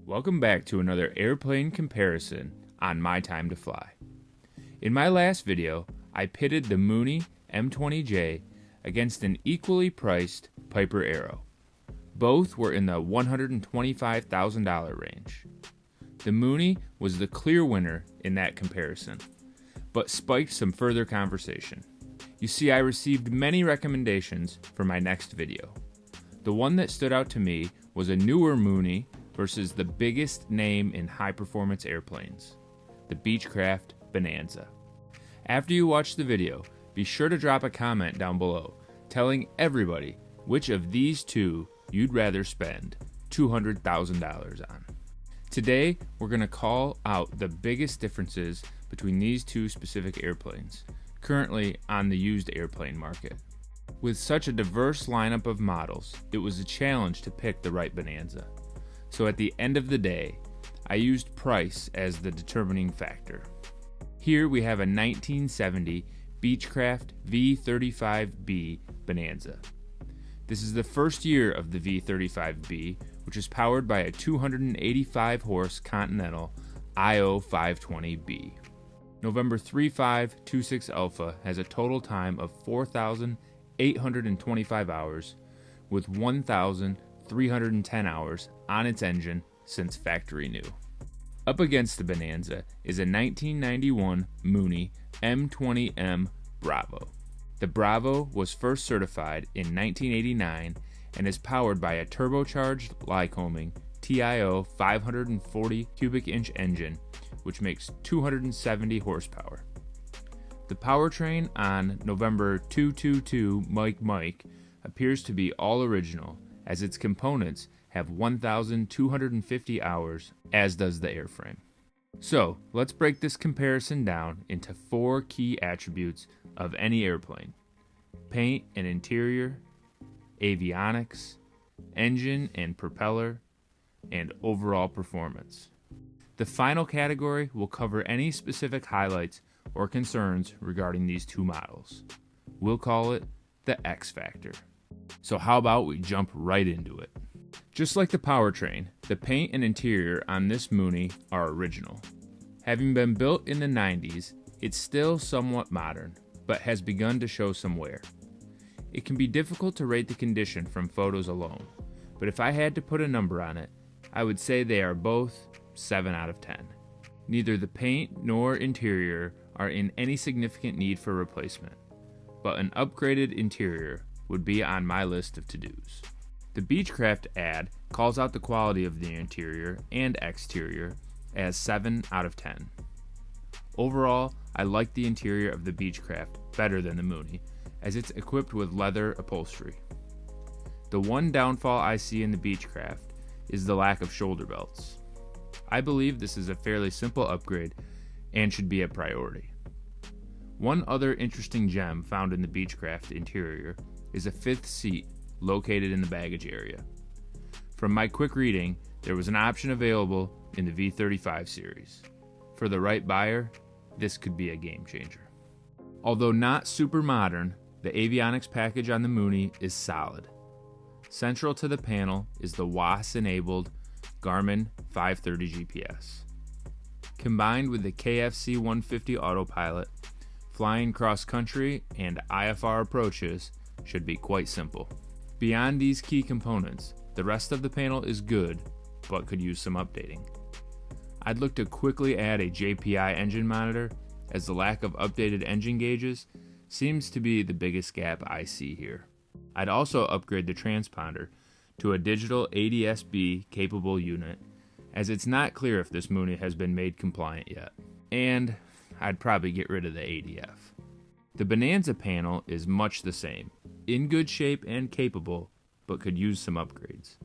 Welcome back to another airplane comparison on My Time to Fly. In my last video, I pitted the Mooney M20J against an equally priced Piper Arrow. Both were in the $125,000 range. The Mooney was the clear winner in that comparison, but spiked some further conversation. You see, I received many recommendations for my next video. The one that stood out to me was a newer Mooney versus the biggest name in high-performance airplanes, the Beechcraft Bonanza. After you watch the video, be sure to drop a comment down below telling everybody which of these two you'd rather spend $200,000 on. Today, we're going to call out the biggest differences between these two specific airplanes, currently on the used airplane market. With such a diverse lineup of models, it was a challenge to pick the right Bonanza. So at the end of the day, I used price as the determining factor. Here we have a 1970 Beechcraft V35B Bonanza. This is the first year of the V35B, which is powered by a 285-horse Continental IO520B. November 3526 Alpha has a total time of 4,825 hours with 1,310 hours on its engine since factory new. Up against the Bonanza is a 1991 Mooney M20M Bravo. The Bravo was first certified in 1989 and is powered by a turbocharged Lycoming TIO 540 cubic inch engine, which makes 270 horsepower. The powertrain on November 222 Mike appears to be all original, as its components have 1,250 hours, as does the airframe. So, let's break this comparison down into 4 key attributes of any airplane: paint and interior, avionics, engine and propeller, and overall performance. The final category will cover any specific highlights or concerns regarding these two models. We'll call it the X Factor. So how about we jump right into it? Just like the powertrain, the paint and interior on this Mooney are original. Having been built in the 90s, it's still somewhat modern, but has begun to show some wear. It can be difficult to rate the condition from photos alone, but if I had to put a number on it, I would say they are both 7 out of 10. Neither the paint nor interior are in any significant need for replacement, but an upgraded interior would be on my list of to-dos. The Beechcraft ad calls out the quality of the interior and exterior as 7 out of 10. Overall, I like the interior of the Beechcraft better than the Mooney, as it's equipped with leather upholstery. The one downfall I see in the Beechcraft is the lack of shoulder belts. I believe this is a fairly simple upgrade and should be a priority. One other interesting gem found in the Beechcraft interior is a 5th seat located in the baggage area. From my quick reading, there was an option available in the V35 series. For the right buyer, this could be a game changer. Although not super modern, the avionics package on the Mooney is solid. Central to the panel is the WAAS-enabled Garmin 530 GPS. Combined with the KFC 150 autopilot, flying cross-country and IFR approaches should be quite simple. Beyond these key components, the rest of the panel is good, but could use some updating. I'd look to quickly add a JPI engine monitor, as the lack of updated engine gauges seems to be the biggest gap I see here. I'd also upgrade the transponder to a digital ADS-B capable unit, as it's not clear if this Mooney has been made compliant yet. And I'd probably get rid of the ADF. The Bonanza panel is much the same, in good shape and capable, but could use some upgrades.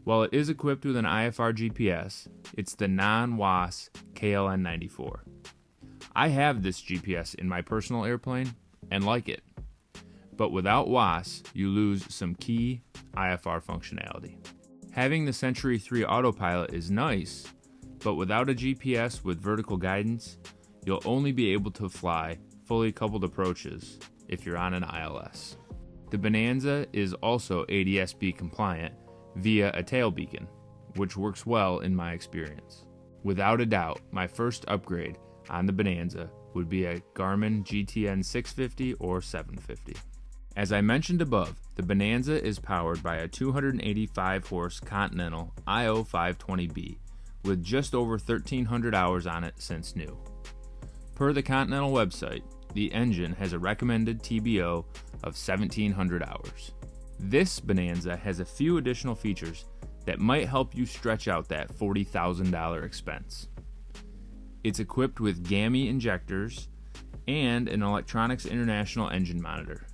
While it is equipped with an IFR GPS, it's the non-WAAS KLN94. I have this GPS in my personal airplane and like it, but without WAAS, you lose some key IFR functionality. Having the Century 3 autopilot is nice, but without a GPS with vertical guidance, you'll only be able to fly fully coupled approaches if you're on an ILS. The Bonanza is also ADS-B compliant via a tail beacon, which works well in my experience. Without a doubt, my first upgrade on the Bonanza would be a Garmin GTN 650 or 750. As I mentioned above, the Bonanza is powered by a 285 horse Continental IO520B with just over 1,300 hours on it since new. Per the Continental website, the engine has a recommended TBO of 1,700 hours. This Bonanza has a few additional features that might help you stretch out that $40,000 expense. It's equipped with GAMI injectors and an Electronics International engine monitor.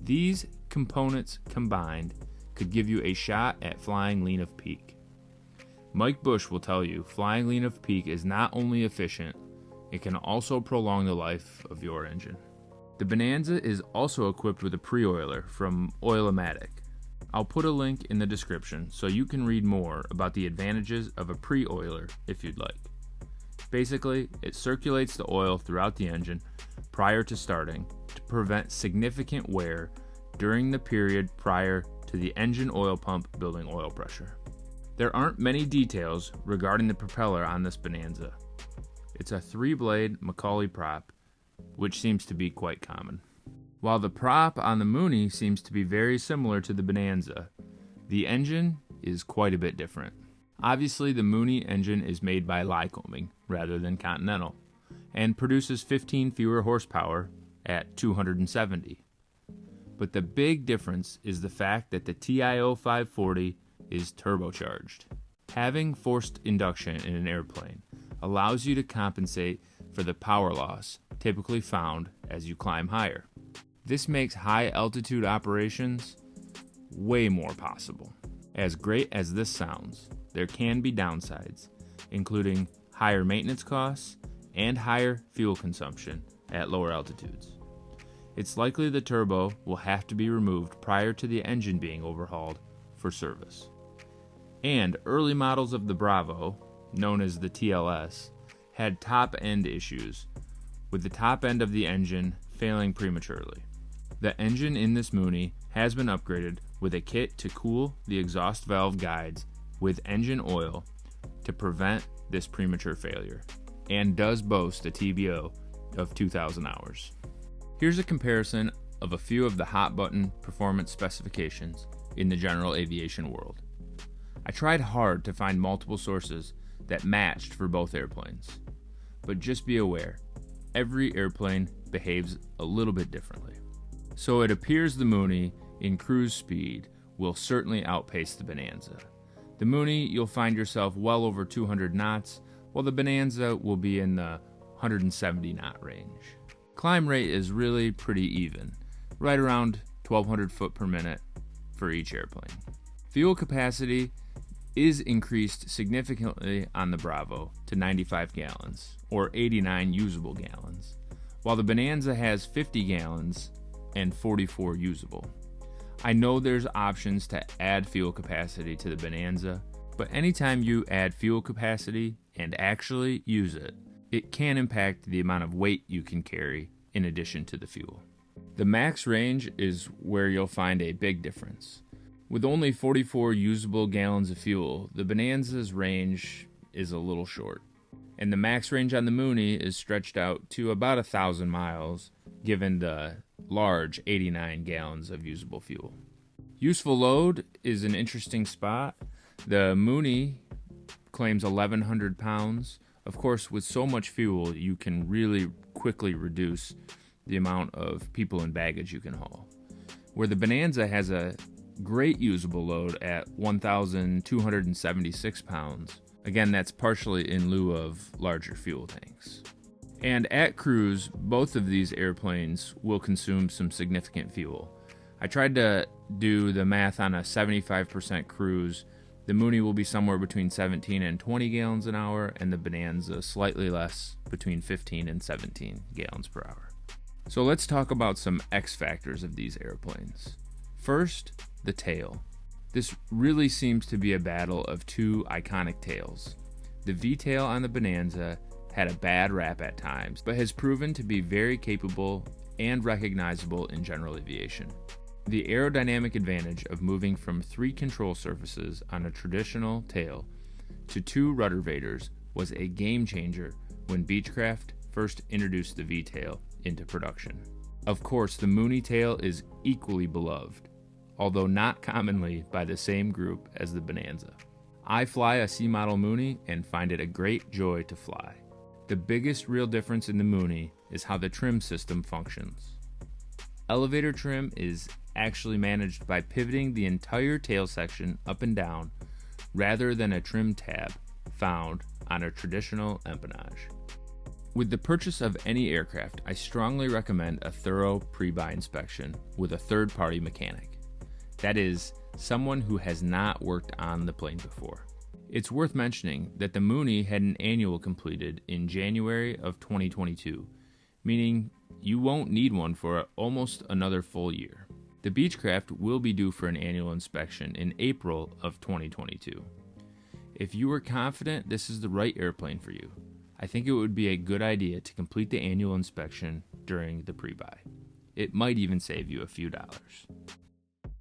These components combined could give you a shot at flying lean of peak. Mike Bush will tell you flying lean of peak is not only efficient, it can also prolong the life of your engine. The Bonanza is also equipped with a pre-oiler from Oil-O-Matic. I'll put a link in the description so you can read more about the advantages of a pre-oiler if you'd like. Basically, it circulates the oil throughout the engine prior to starting to prevent significant wear during the period prior to the engine oil pump building oil pressure. There aren't many details regarding the propeller on this Bonanza. It's a 3-blade Macaulay prop, which seems to be quite common. While the prop on the Mooney seems to be very similar to the Bonanza, the engine is quite a bit different. Obviously, the Mooney engine is made by Lycoming rather than Continental, and produces 15 fewer horsepower at 270. But the big difference is the fact that the TIO 540 is turbocharged. Having forced induction in an airplane allows you to compensate for the power loss typically found as you climb higher. This makes high altitude operations way more possible. As great as this sounds, there can be downsides, including higher maintenance costs and higher fuel consumption at lower altitudes. It's likely the turbo will have to be removed prior to the engine being overhauled for service. And early models of the Bravo, known as the TLS, had top-end issues, with the top end of the engine failing prematurely. The engine in this Mooney has been upgraded with a kit to cool the exhaust valve guides with engine oil to prevent this premature failure, and does boast a TBO of 2,000 hours. Here's a comparison of a few of the hot button performance specifications in the general aviation world. I tried hard to find multiple sources that matched for both airplanes, but just be aware, every airplane behaves a little bit differently. So it appears the Mooney in cruise speed will certainly outpace the Bonanza. The Mooney, you'll find yourself well over 200 knots, while the Bonanza will be in the 170 knot range. Climb rate is really pretty even, right around 1,200 foot per minute for each airplane. Fuel capacity is increased significantly on the Bravo to 95 gallons, or 89 usable gallons, while the Bonanza has 50 gallons and 44 usable. I know there's options to add fuel capacity to the Bonanza, but anytime you add fuel capacity and actually use it, it can impact the amount of weight you can carry in addition to the fuel. The max range is where you'll find a big difference. With only 44 usable gallons of fuel, the Bonanza's range is a little short, and the max range on the Mooney is stretched out to about 1,000 miles, given the large 89 gallons of usable fuel. Useful load is an interesting spot. The Mooney claims 1,100 pounds. Of course, with so much fuel, you can really quickly reduce the amount of people and baggage you can haul. Where the Bonanza has a great usable load at 1,276 pounds. Again, that's partially in lieu of larger fuel tanks. And at cruise, both of these airplanes will consume some significant fuel. I tried to do the math on a 75% cruise. The Mooney will be somewhere between 17 and 20 gallons an hour, and the Bonanza slightly less, between 15 and 17 gallons per hour. So let's talk about some X factors of these airplanes. First, the tail. This really seems to be a battle of two iconic tails. The V-tail on the Bonanza had a bad rap at times, but has proven to be very capable and recognizable in general aviation. The aerodynamic advantage of moving from 3 control surfaces on a traditional tail to 2 rudder vaders was a game changer when Beechcraft first introduced the V-tail into production. Of course, the Mooney tail is equally beloved, although not commonly by the same group as the Bonanza. I fly a C-model Mooney and find it a great joy to fly. The biggest real difference in the Mooney is how the trim system functions. Elevator trim is actually managed by pivoting the entire tail section up and down rather than a trim tab found on a traditional empennage. With the purchase of any aircraft, I strongly recommend a thorough pre-buy inspection with a third-party mechanic. That is, someone who has not worked on the plane before. It's worth mentioning that the Mooney had an annual completed in January of 2022, meaning you won't need one for almost another full year. The Beechcraft will be due for an annual inspection in April of 2022. If you are confident this is the right airplane for you, I think it would be a good idea to complete the annual inspection during the pre-buy. It might even save you a few dollars.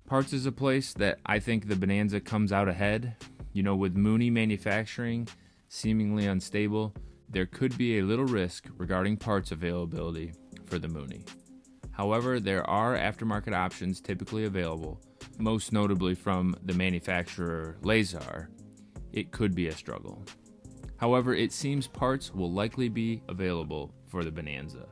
Parts is a place that I think the Bonanza comes out ahead. With Mooney manufacturing seemingly unstable, there could be a little risk regarding parts availability for the Mooney. However, there are aftermarket options typically available, most notably from the manufacturer Lazar. It could be a struggle. However, it seems parts will likely be available for the Bonanza,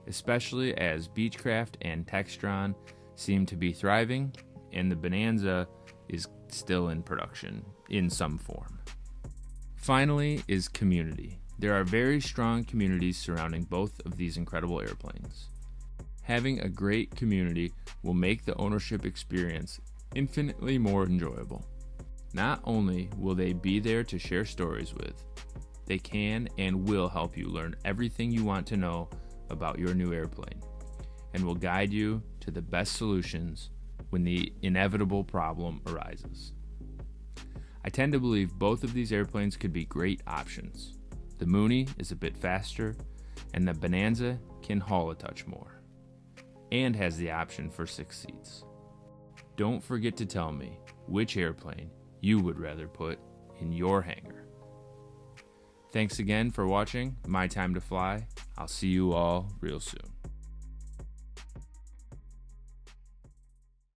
especially as Beechcraft and Textron seem to be thriving and the Bonanza is still in production in some form. Finally is community. There are very strong communities surrounding both of these incredible airplanes. Having a great community will make the ownership experience infinitely more enjoyable. Not only will they be there to share stories with, they can and will help you learn everything you want to know about your new airplane and will guide you to the best solutions when the inevitable problem arises. I tend to believe both of these airplanes could be great options. The Mooney is a bit faster, and the Bonanza can haul a touch more, and has the option for 6 seats. Don't forget to tell me which airplane you would rather put in your hangar. Thanks again for watching My Time to Fly. I'll see you all real soon.